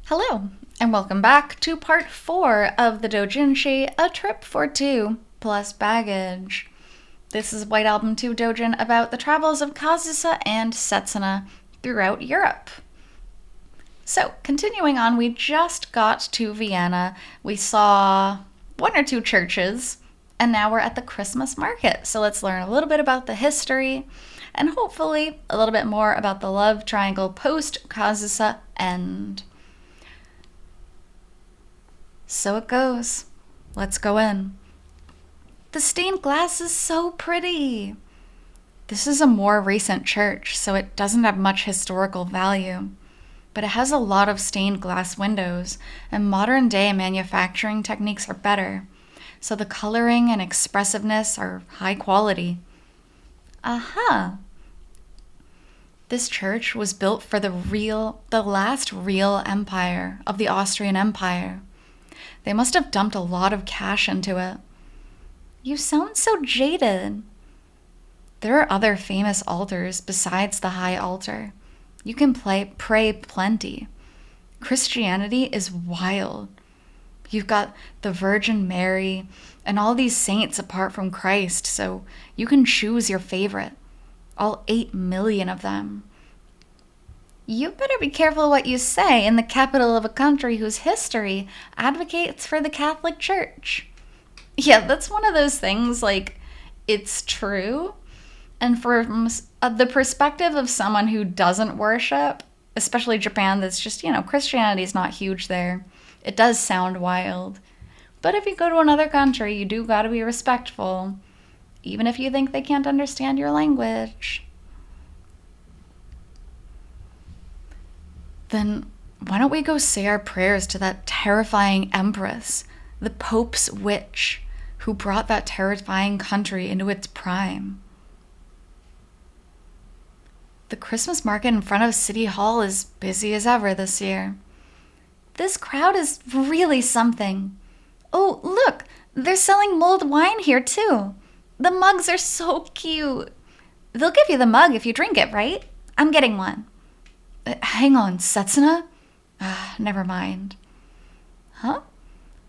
Hello, and welcome back to part 4 of the Doujinshi, A Trip for Two plus Baggage. This is White Album 2 Doujin about the travels of Kazusa and Setsuna throughout Europe. So, continuing on, we just got to Vienna. We saw one or two churches, and now we're at the Christmas market. So let's learn a little bit about the history, and hopefully a little bit more about the love triangle post-Kazusa end. So it goes. Let's go in. The stained glass is so pretty. This is a more recent church, so it doesn't have much historical value, but it has a lot of stained glass windows, and modern day manufacturing techniques are better, so the coloring and expressiveness are high quality. Aha! This church was built for the last real empire of the Austrian Empire. They must have dumped a lot of cash into it. You sound so jaded. There are other famous altars besides the high altar. You can pray plenty. Christianity is wild. You've got the Virgin Mary and all these saints apart from Christ, so you can choose your favorite. All 8 million of them. You better be careful what you say in the capital of a country whose history advocates for the Catholic Church. Yeah, that's one of those things, like, it's true. And from the perspective of someone who doesn't worship, especially Japan, that's just, Christianity is not huge there. It does sound wild. But if you go to another country, you do gotta be respectful, even if you think they can't understand your language. Then why don't we go say our prayers to that terrifying empress, the Pope's witch, who brought that terrifying country into its prime? The Christmas market in front of City Hall is busy as ever this year. This crowd is really something. Oh, look, they're selling mulled wine here too. The mugs are so cute. They'll give you the mug if you drink it, right? I'm getting one. Hang on, Setsuna? Never mind. Huh?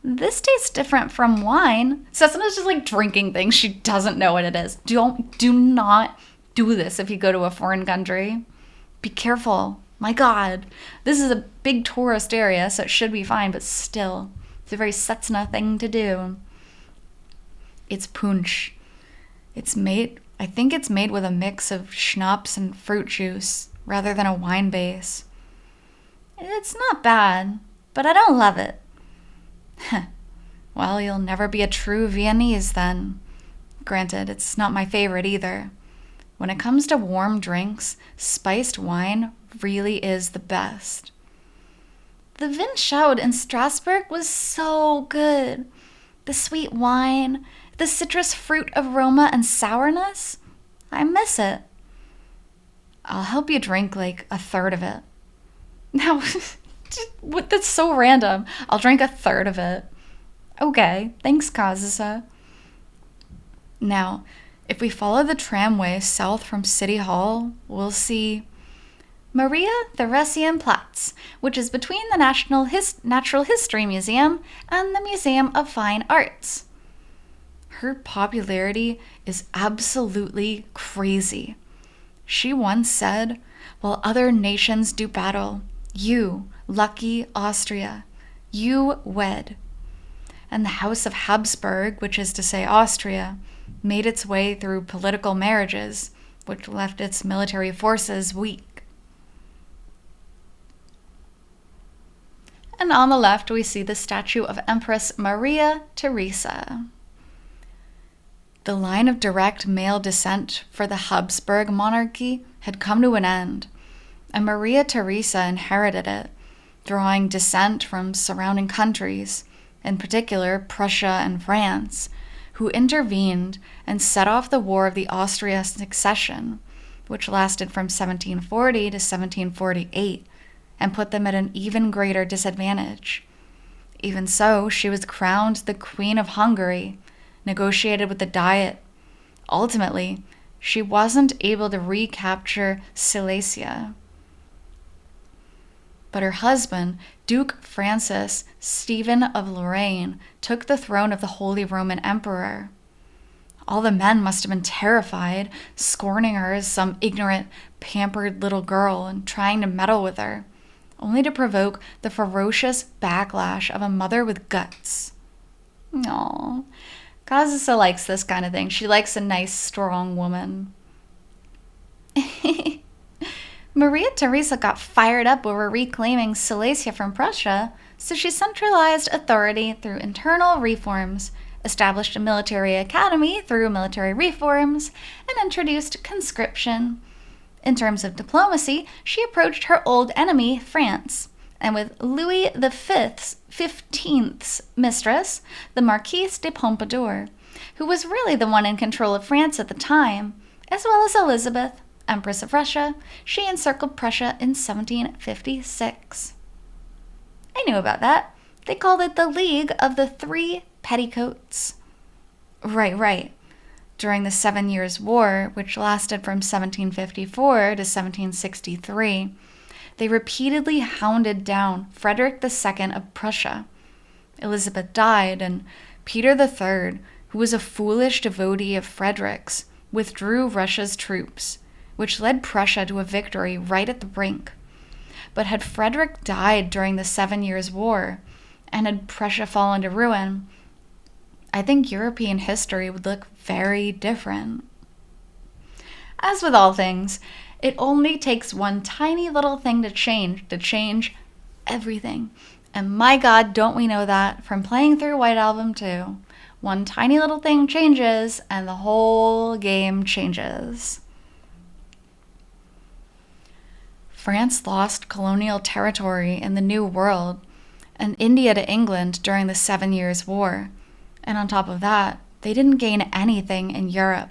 This tastes different from wine. Setsuna's just like drinking things. She doesn't know what it is. Do not do this if you go to a foreign country. Be careful. My God. This is a big tourist area, so it should be fine, but still, it's a very Setsuna thing to do. It's punch. I think it's made with a mix of schnapps and fruit juice, rather than a wine base. It's not bad, but I don't love it. Well, you'll never be a true Viennese then. Granted, it's not my favorite either. When it comes to warm drinks, spiced wine really is the best. The Vienna in Stasbourg was so good. The sweet wine, the citrus fruit aroma and sourness, I miss it. I'll help you drink like a third of it. Now, that's so random. I'll drink a third of it. Okay, thanks, Kazusa. Now, if we follow the tramway south from City Hall, we'll see Maria Theresienplatz, which is between the Natural History Museum and the Museum of Fine Arts. Her popularity is absolutely crazy. She once said, "While other nations do battle, you, lucky Austria, you wed." And the House of Habsburg, which is to say Austria, made its way through political marriages, which left its military forces weak. And on the left, we see the statue of Empress Maria Theresa. The line of direct male descent for the Habsburg monarchy had come to an end, and Maria Theresa inherited it, drawing descent from surrounding countries, in particular Prussia and France, who intervened and set off the War of the Austrian Succession, which lasted from 1740 to 1748, and put them at an even greater disadvantage. Even so, she was crowned the Queen of Hungary, negotiated with the Diet. Ultimately, she wasn't able to recapture Silesia. But her husband, Duke Francis Stephen of Lorraine, took the throne of the Holy Roman Emperor. All the men must have been terrified, scorning her as some ignorant, pampered little girl and trying to meddle with her, only to provoke the ferocious backlash of a mother with guts. Aww. Kazusa likes this kind of thing. She likes a nice, strong woman. Maria Theresa got fired up over reclaiming Silesia from Prussia, so she centralized authority through internal reforms, established a military academy through military reforms, and introduced conscription. In terms of diplomacy, she approached her old enemy, France, and with Louis XV's mistress, the Marquise de Pompadour, who was really the one in control of France at the time, as well as Elizabeth, Empress of Russia, she encircled Prussia in 1756. I knew about that. They called it the League of the Three Petticoats. Right. During the 7 Years' War, which lasted from 1754 to 1763, they repeatedly hounded down Frederick II of Prussia. Elizabeth died, and Peter III, who was a foolish devotee of Frederick's, withdrew Russia's troops, which led Prussia to a victory right at the brink. But had Frederick died during the 7 Years' War, and had Prussia fallen to ruin, I think European history would look very different. As with all things, it only takes one tiny little thing to change everything. And my God, don't we know that from playing through White Album 2. One tiny little thing changes, and the whole game changes. France lost colonial territory in the New World, and India to England during the 7 Years' War. And on top of that, they didn't gain anything in Europe,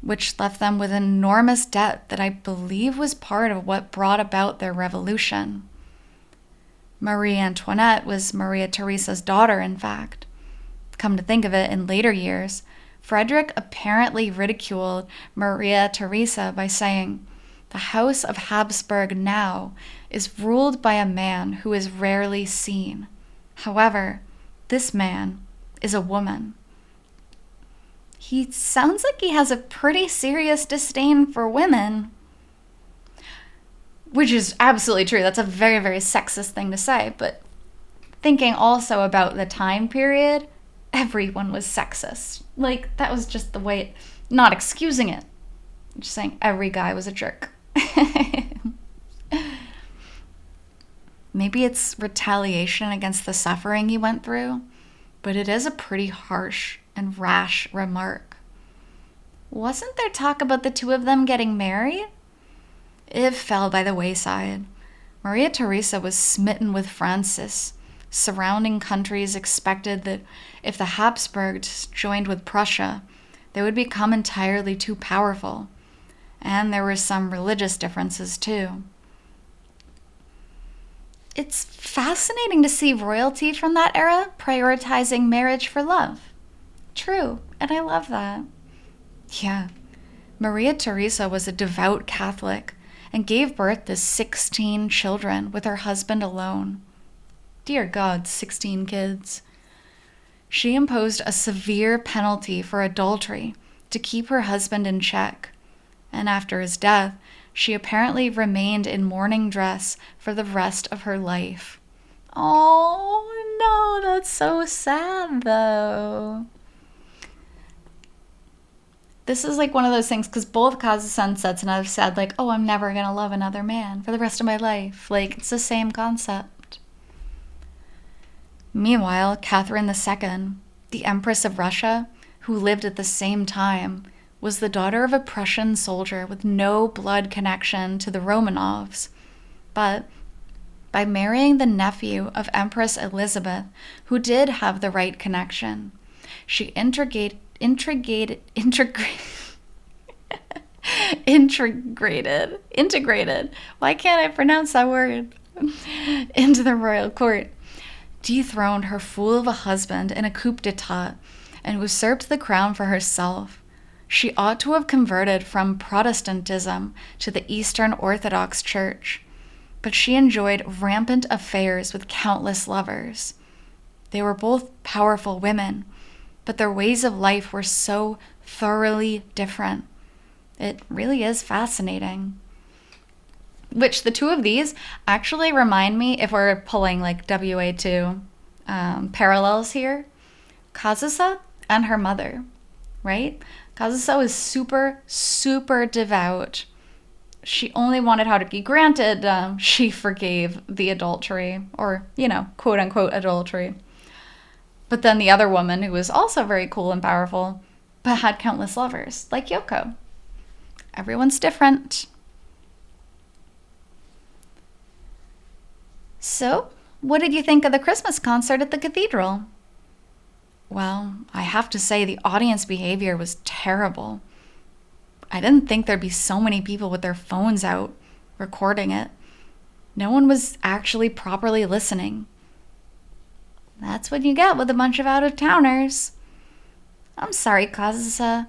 which left them with an enormous debt that I believe was part of what brought about their revolution. Marie Antoinette was Maria Theresa's daughter, in fact. Come to think of it, in later years, Frederick apparently ridiculed Maria Theresa by saying, "The House of Habsburg now is ruled by a man who is rarely seen. However, this man is a woman." He sounds like he has a pretty serious disdain for women. Which is absolutely true. That's a very, very sexist thing to say. But thinking also about the time period, everyone was sexist. Like, that was just the way it, not excusing it. Just saying every guy was a jerk. Maybe it's retaliation against the suffering he went through, but it is a pretty harsh and rash remark. Wasn't there talk about the two of them getting married? It fell by the wayside. Maria Theresa was smitten with Francis. Surrounding countries expected that if the Habsburgs joined with Prussia, they would become entirely too powerful. And there were some religious differences too. It's fascinating to see royalty from that era prioritizing marriage for love. True, and I love that. Yeah, Maria Theresa was a devout Catholic and gave birth to 16 children with her husband alone. Dear God, 16 kids. She imposed a severe penalty for adultery to keep her husband in check, and after his death, she apparently remained in mourning dress for the rest of her life. Oh, no, that's so sad, though. This is like one of those things, because both Kazusa and Setsuna have said, like, oh, I'm never going to love another man for the rest of my life. Like, it's the same concept. Meanwhile, Catherine II, the Empress of Russia, who lived at the same time, was the daughter of a Prussian soldier with no blood connection to the Romanovs. But by marrying the nephew of Empress Elizabeth, who did have the right connection, she integrated why can't I pronounce that word? Into the royal court, dethroned her fool of a husband in a coup d'etat, and usurped the crown for herself. She ought to have converted from Protestantism to the Eastern Orthodox Church, but she enjoyed rampant affairs with countless lovers. They were both powerful women, but their ways of life were so thoroughly different. It really is fascinating. Which the two of these actually remind me, if we're pulling like WA2 parallels here, Kazusa and her mother, right? Kazusa was super, super devout. She only wanted Haruki. Granted, she forgave the adultery, or, quote unquote adultery. But then the other woman, who was also very cool and powerful, but had countless lovers, like Yoko. Everyone's different. So, what did you think of the Christmas concert at the cathedral? Well, I have to say the audience behavior was terrible. I didn't think there'd be so many people with their phones out recording it. No one was actually properly listening. That's what you get with a bunch of out-of-towners. I'm sorry, Kazusa.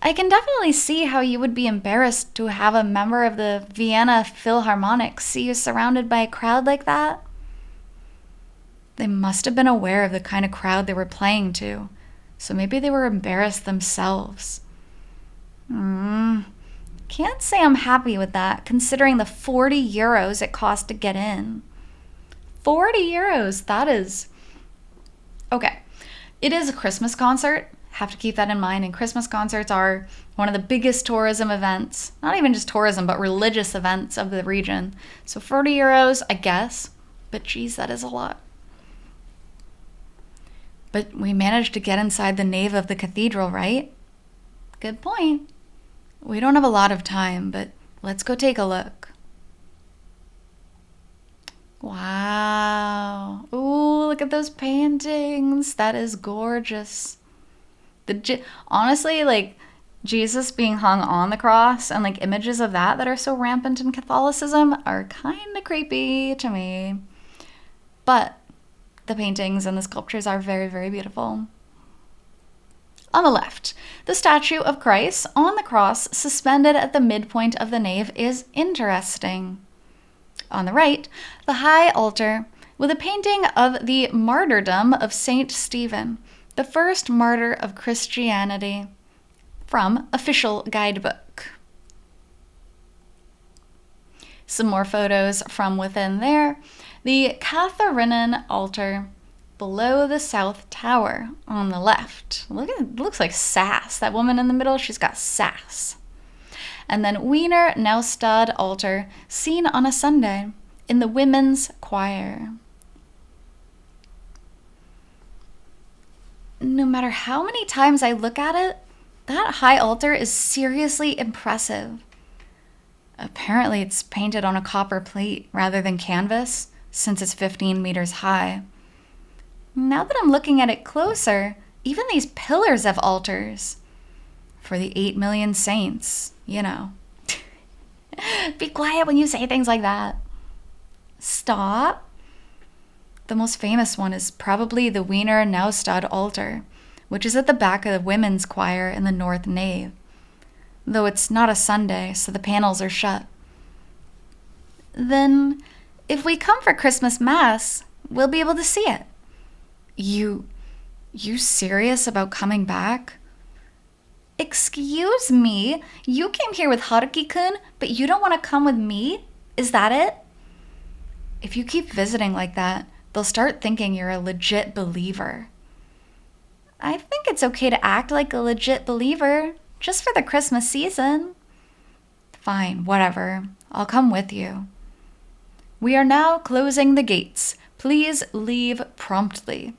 I can definitely see how you would be embarrassed to have a member of the Vienna Philharmonic see you surrounded by a crowd like that. They must have been aware of the kind of crowd they were playing to, so maybe they were embarrassed themselves. Can't say I'm happy with that, considering the 40 euros it cost to get in. 40 euros, that is... Okay, it is a Christmas concert. Have to keep that in mind. And Christmas concerts are one of the biggest tourism events, not even just tourism, but religious events of the region. So 40 euros, I guess, but geez, that is a lot. But we managed to get inside the nave of the cathedral, right? Good point. We don't have a lot of time, but let's go take a look. Wow. Ooh, look at those paintings. That is gorgeous. Honestly, like Jesus being hung on the cross and like images of that are so rampant in Catholicism are kind of creepy to me. But the paintings and the sculptures are very, very beautiful. On the left, the statue of Christ on the cross suspended at the midpoint of the nave is interesting. On the right, the high altar with a painting of the martyrdom of Saint Stephen, the first martyr of Christianity, from Official Guidebook. Some more photos from within there. The Catharinian altar below the South Tower on the left. It looks like sass. That woman in the middle, she's got sass. And then Wiener Neustadt altar seen on a Sunday in the women's choir. No matter how many times I look at it, that high altar is seriously impressive. Apparently it's painted on a copper plate rather than canvas, since it's 15 meters high. Now that I'm looking at it closer, even these pillars have altars. For the 8 million saints, Be quiet when you say things like that. Stop. The most famous one is probably the Wiener Neustadt altar, which is at the back of the women's choir in the north nave. Though it's not a Sunday, so the panels are shut. Then, if we come for Christmas Mass, we'll be able to see it. You serious about coming back? Excuse me? You came here with Haruki-kun, but you don't want to come with me? Is that it? If you keep visiting like that, they'll start thinking you're a legit believer. I think it's okay to act like a legit believer, just for the Christmas season. Fine, whatever. I'll come with you. We are now closing the gates. Please leave promptly.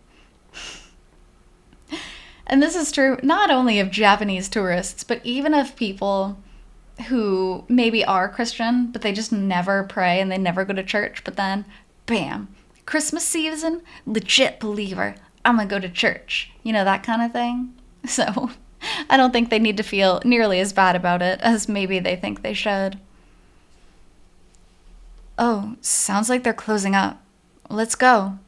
And this is true not only of Japanese tourists, but even of people who maybe are Christian, but they just never pray and they never go to church. But then, bam, Christmas season, legit believer. I'm gonna go to church. That kind of thing. So I don't think they need to feel nearly as bad about it as maybe they think they should. Oh, sounds like they're closing up. Let's go.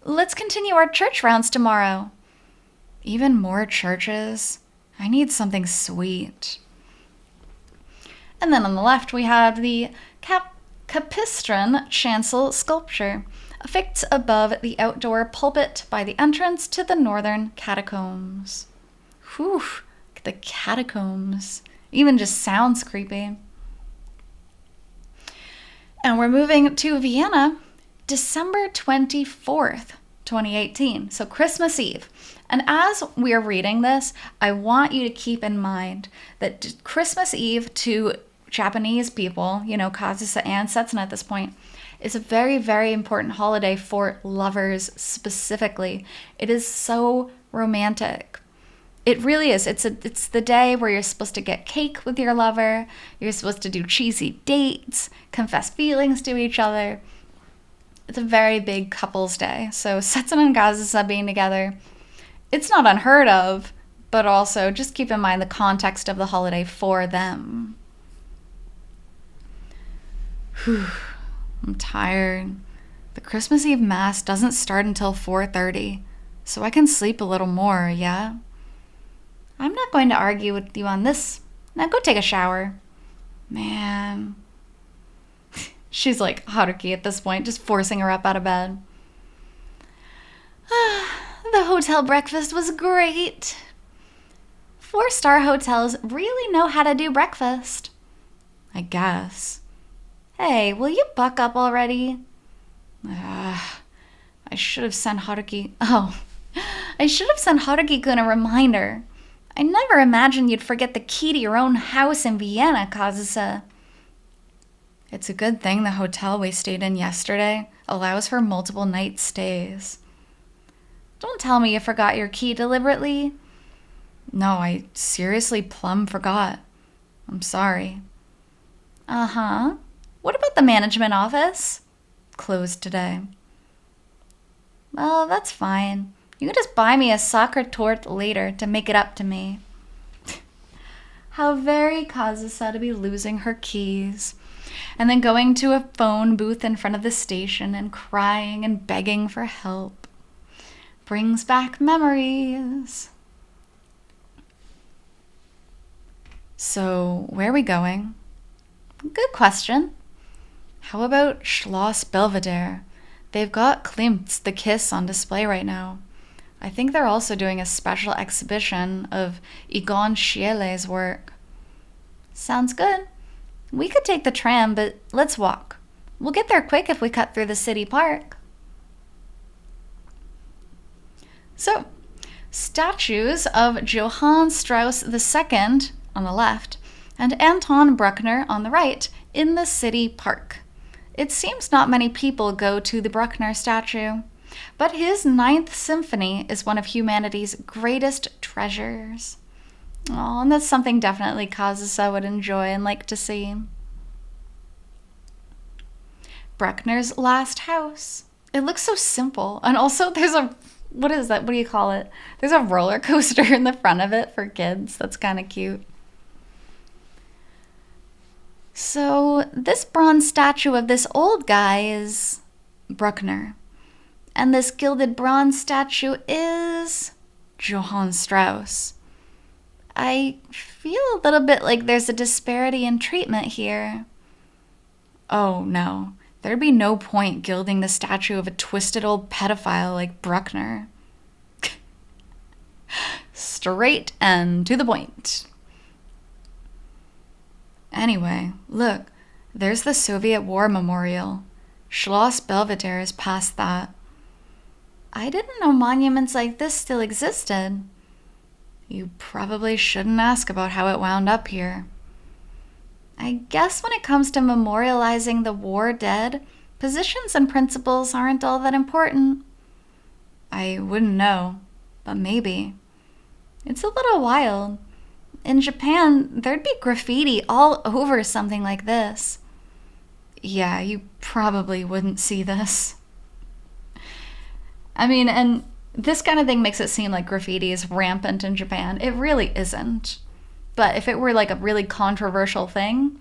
Let's continue our church rounds tomorrow. Even more churches? I need something sweet. And then on the left we have the Capistran chancel sculpture, affixed above the outdoor pulpit by the entrance to the northern catacombs. Whew, the catacombs. Even just sounds creepy. And we're moving to Vienna, December 24th, 2018. So Christmas Eve. And as we are reading this, I want you to keep in mind that Christmas Eve to Japanese people, Kazusa and Setsuna at this point, is a very, very important holiday for lovers specifically. It is so romantic. It really is. It's the day where you're supposed to get cake with your lover. You're supposed to do cheesy dates, confess feelings to each other. It's a very big couples day. So Setsuna and Kazusa being together, it's not unheard of, but also just keep in mind the context of the holiday for them. Whew, I'm tired. The Christmas Eve Mass doesn't start until 4:30, so I can sleep a little more, yeah? I'm not going to argue with you on this. Now go take a shower. Man. She's like Haruki at this point, just forcing her up out of bed. The hotel breakfast was great. 4-star hotels really know how to do breakfast. I guess. Hey, will you buck up already? I should have sent Haruki... I should have sent Haruki-kun a reminder. I never imagined you'd forget the key to your own house in Vienna, Kazusa. It's a good thing the hotel we stayed in yesterday allows for multiple night stays. Don't tell me you forgot your key deliberately. No, I seriously plumb forgot. I'm sorry. Uh-huh. What about the management office? Closed today. Well, that's fine. You can just buy me a soccer tort later to make it up to me. How very Kazusa to be losing her keys. And then going to a phone booth in front of the station and crying and begging for help. Brings back memories. So, where are we going? Good question. How about Schloss Belvedere? They've got Klimt's The Kiss on display right now. I think they're also doing a special exhibition of Egon Schiele's work. Sounds good. We could take the tram, but let's walk. We'll get there quick if we cut through the city park. So, statues of Johann Strauss II on the left and Anton Bruckner on the right in the city park. It seems not many people go to the Bruckner statue, but his Ninth Symphony is one of humanity's greatest treasures. Oh, and that's something definitely Kazusa would enjoy and like to see. Bruckner's last house. It looks so simple. And also there's what is that? What do you call it? There's a roller coaster in the front of it for kids. That's kind of cute. So this bronze statue of this old guy is Bruckner. And this gilded bronze statue is Johann Strauss. I feel a little bit like there's a disparity in treatment here. Oh no, there'd be no point gilding the statue of a twisted old pedophile like Bruckner. Straight and to the point. Anyway, look, there's the Soviet War Memorial. Schloss Belvedere is past that. I didn't know monuments like this still existed. You probably shouldn't ask about how it wound up here. I guess when it comes to memorializing the war dead, positions and principles aren't all that important. I wouldn't know, but maybe. It's a little wild. In Japan, there'd be graffiti all over something like this. Yeah, you probably wouldn't see this. I mean, and this kind of thing makes it seem like graffiti is rampant in Japan. It really isn't. But if it were like a really controversial thing,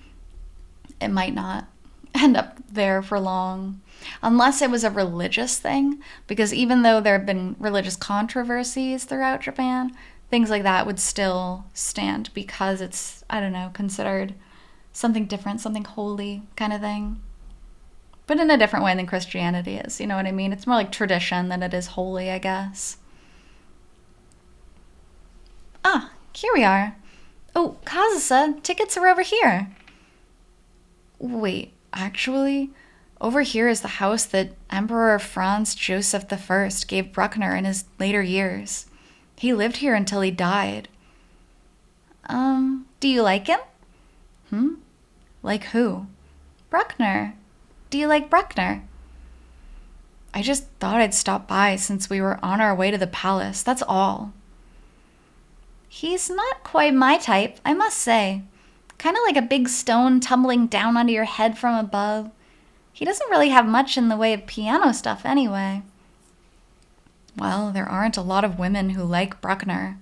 it might not end up there for long. Unless it was a religious thing, because even though there have been religious controversies throughout Japan, things like that would still stand because it's, I don't know, considered something different, something holy kind of thing. but in a different way than Christianity is. You know what I mean? It's more like tradition than it is holy, I guess. Ah, here we are. Oh, Kazusa, tickets are over here. Wait, actually, over here is the house that Emperor Franz Joseph I gave Bruckner in his later years. He lived here until he died. Do you like him? Like who? Bruckner. Do you like Bruckner? I just thought I'd stop by since we were on our way to the palace, that's all. He's not quite my type, I must say. Kind of like a big stone tumbling down onto your head from above. He doesn't really have much in the way of piano stuff anyway. Well, there aren't a lot of women who like Bruckner.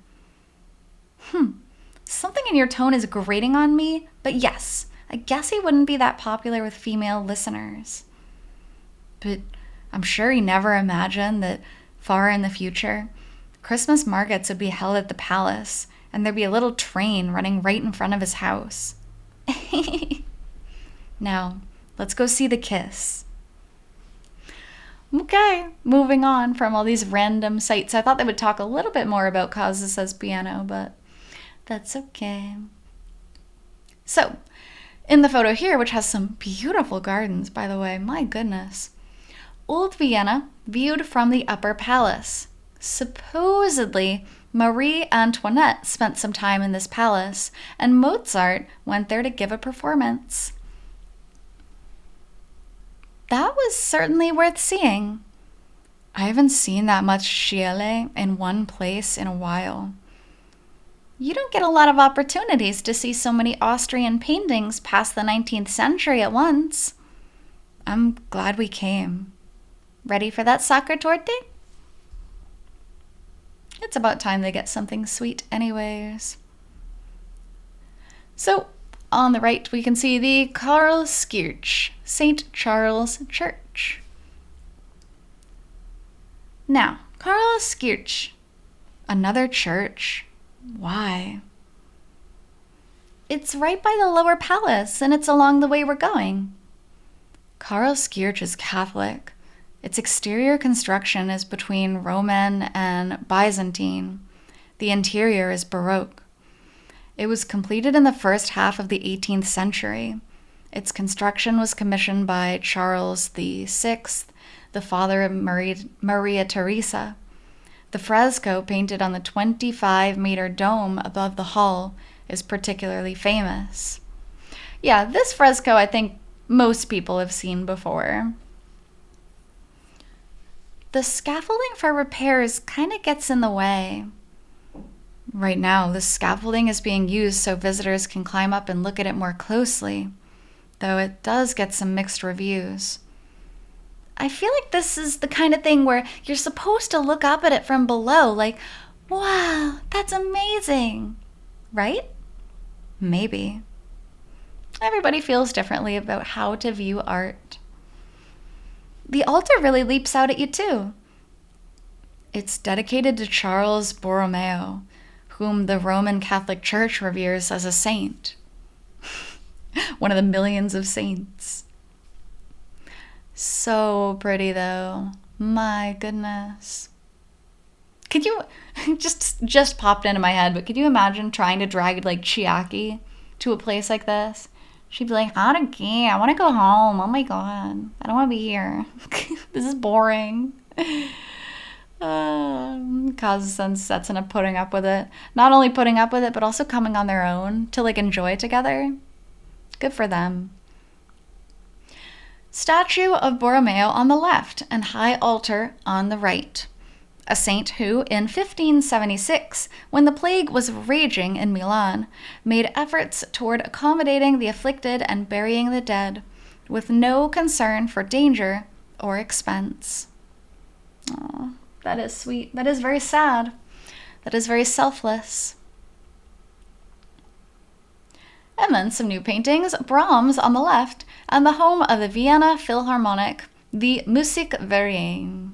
Something in your tone is grating on me, but yes, I guess he wouldn't be that popular with female listeners. But I'm sure he never imagined that far in the future, Christmas markets would be held at the palace, and there'd be a little train running right in front of his house. Now, let's go see the kiss. Okay, moving on from all these random sights. I thought they would talk a little bit more about Kazusa's piano, but that's okay. So, in the photo here, which has some beautiful gardens, by the way, my goodness. Old Vienna viewed from the upper palace. Supposedly, Marie Antoinette spent some time in this palace, and Mozart went there to give a performance. That was certainly worth seeing. I haven't seen that much Schiele in one place in a while. You don't get a lot of opportunities to see so many Austrian paintings past the 19th century at once. I'm glad we came. Ready for that sacre torte? It's about time they get something sweet anyways. So, on the right, we can see the Karlskirche, St. Charles Church. Now, Karlskirche, another church. Why? It's right by the lower palace, and it's along the way we're going. Karlskirche is Catholic. Its exterior construction is between Roman and Byzantine. The interior is Baroque. It was completed in the first half of the 18th century. Its construction was commissioned by Charles VI, the father of Maria Theresa. The fresco painted on the 25-meter dome above the hall is particularly famous. Yeah, this fresco I think most people have seen before. The scaffolding for repairs kind of gets in the way. Right now, the scaffolding is being used so visitors can climb up and look at it more closely, though it does get some mixed reviews. I feel like this is the kind of thing where you're supposed to look up at it from below, like, wow, that's amazing, right? Maybe. Everybody feels differently about how to view art. The altar really leaps out at you too. It's dedicated to Charles Borromeo, whom the Roman Catholic Church reveres as a saint. One of the millions of saints. So pretty though. My goodness. Could you, just popped into my head, but could you imagine trying to drag like Chiaki to a place like this? She'd be like, not again. I want to go home. Oh my God. I don't want to be here. This is boring. Kazusa and Setsuna putting up with it. Not only putting up with it, but also coming on their own to like enjoy together. Good for them. Statue of Borromeo on the left and high altar on the right. A saint who, in 1576, when the plague was raging in Milan, made efforts toward accommodating the afflicted and burying the dead, with no concern for danger or expense. Oh, that is sweet. That is very sad. That is very selfless. And then some new paintings, Brahms on the left, and the home of the Vienna Philharmonic, the Musikverein.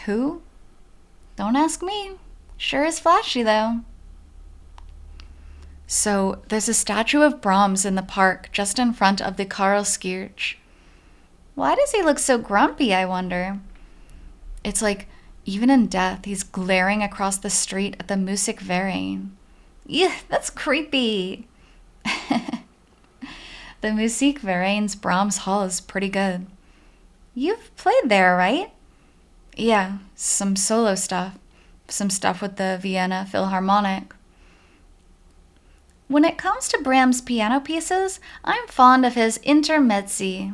Who? Don't ask me. Sure is flashy, though. So, there's a statue of Brahms in the park just in front of the Karlskirche. Why does he look so grumpy, I wonder? It's like, even in death, he's glaring across the street at the Musikverein. Yeah, that's creepy. The Musikverein's Brahms Hall is pretty good. You've played there, right? Yeah, some solo stuff. Some stuff with the Vienna Philharmonic. When it comes to Brahms' piano pieces, I'm fond of his intermezzi.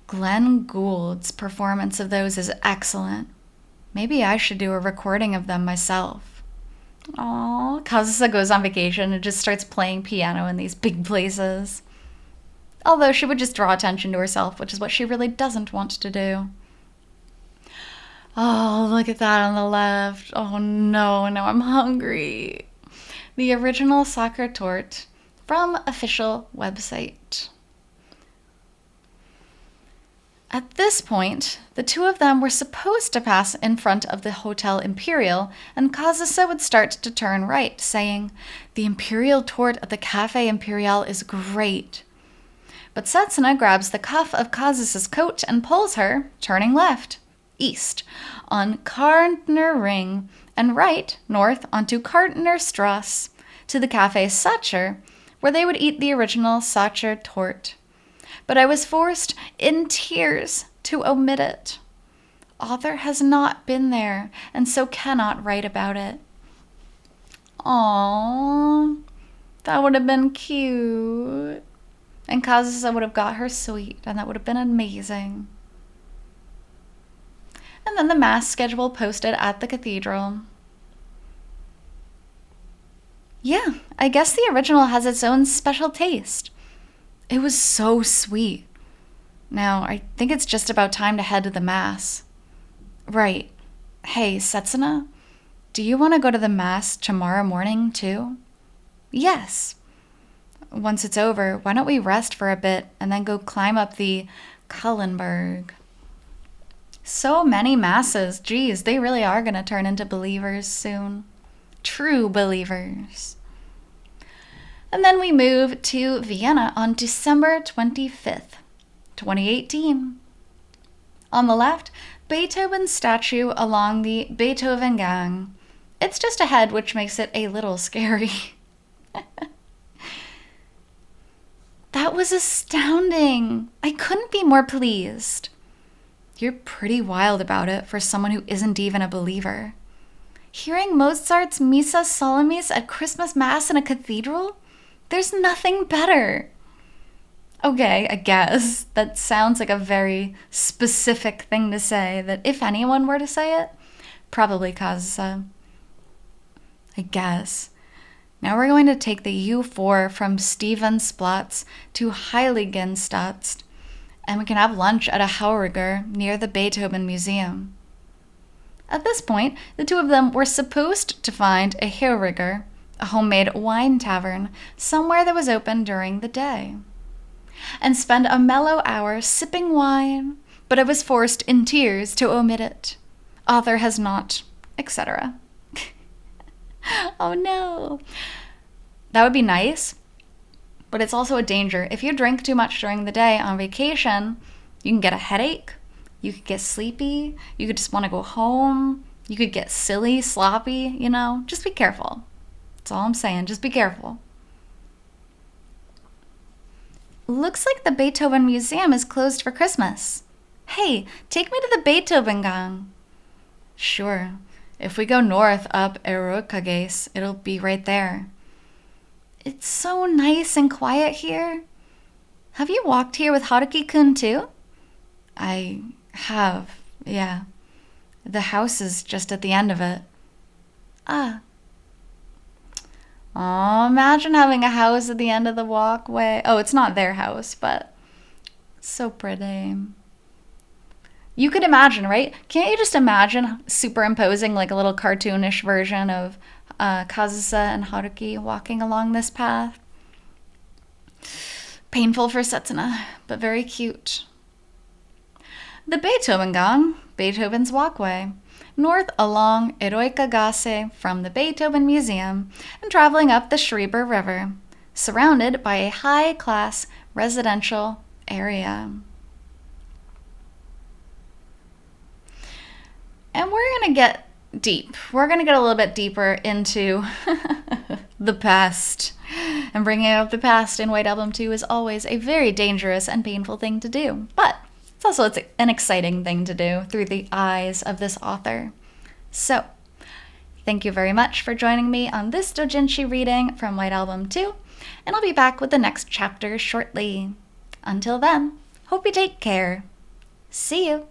Glenn Gould's performance of those is excellent. Maybe I should do a recording of them myself. Aww, Kazusa goes on vacation and just starts playing piano in these big places. Although she would just draw attention to herself, which is what she really doesn't want to do. Oh, look at that on the left. Oh no, now I'm hungry. The original soccer tort from official website. At this point, the two of them were supposed to pass in front of the Hotel Imperial, and Kazusa would start to turn right, saying, "The Imperial tort at the Café Imperial is great." But Setsuna grabs the cuff of Kazusa's coat and pulls her, turning left, east, on Karntner Ring, and right, north, onto Karntner Strasse, to the Café Sacher, where they would eat the original Sacher tort. But I was forced, in tears, to omit it. Author has not been there, and so cannot write about it. Aww, that would have been cute. And Kazusa would have got her sweet, and that would have been amazing. And then the mass schedule posted at the cathedral. Yeah, I guess the original has its own special taste. It was so sweet. Now, I think it's just about time to head to the mass. Right. Hey, Setsuna, do you want to go to the mass tomorrow morning, too? Yes. Once it's over, why don't we rest for a bit and then go climb up the Kallenberg? So many masses. Geez, they really are going to turn into believers soon. True believers. And then we move to Vienna on December 25th, 2018. On the left, Beethoven's statue along the Beethoven Gang. It's just ahead, which makes it a little scary. That was astounding. I couldn't be more pleased. You're pretty wild about it for someone who isn't even a believer. Hearing Mozart's Missa Solemnis at Christmas Mass in a cathedral? There's nothing better. Okay, I guess. That sounds like a very specific thing to say, that if anyone were to say it, probably Kazusa. I guess. Now we're going to take the U4 from Stephensplatz to Heiligenstadt, and we can have lunch at a Hauriger near the Beethoven Museum. At this point, the two of them were supposed to find a Hauriger, a homemade wine tavern, somewhere that was open during the day, and spend a mellow hour sipping wine, but I was forced in tears to omit it. Author has not, etc. Oh no. That would be nice, but it's also a danger. If you drink too much during the day on vacation, you can get a headache, you could get sleepy, you could just want to go home, you could get silly, sloppy, just be careful. That's all I'm saying, just be careful. Looks like the Beethoven Museum is closed for Christmas. Hey, take me to the Beethoven Gang. Sure. If we go north up Erokagace, it'll be right there. It's so nice and quiet here. Have you walked here with Haruki-kun too? I have, yeah. The house is just at the end of it. Ah. Oh, imagine having a house at the end of the walkway. Oh, it's not their house, but so pretty. You could imagine, right? Can't you just imagine superimposing like a little cartoonish version of Kazusa and Haruki walking along this path? Painful for Setsuna, but very cute. The Beethoven Gang, Beethoven's walkway, north along Eroikagasse from the Beethoven Museum and traveling up the Schreiber River, surrounded by a high-class residential area. And we're going to get deep. We're going to get a little bit deeper into the past. And bringing up the past in White Album 2 is always a very dangerous and painful thing to do. But it's an exciting thing to do through the eyes of this author. So, thank you very much for joining me on this doujinshi reading from White Album 2. And I'll be back with the next chapter shortly. Until then, hope you take care. See you!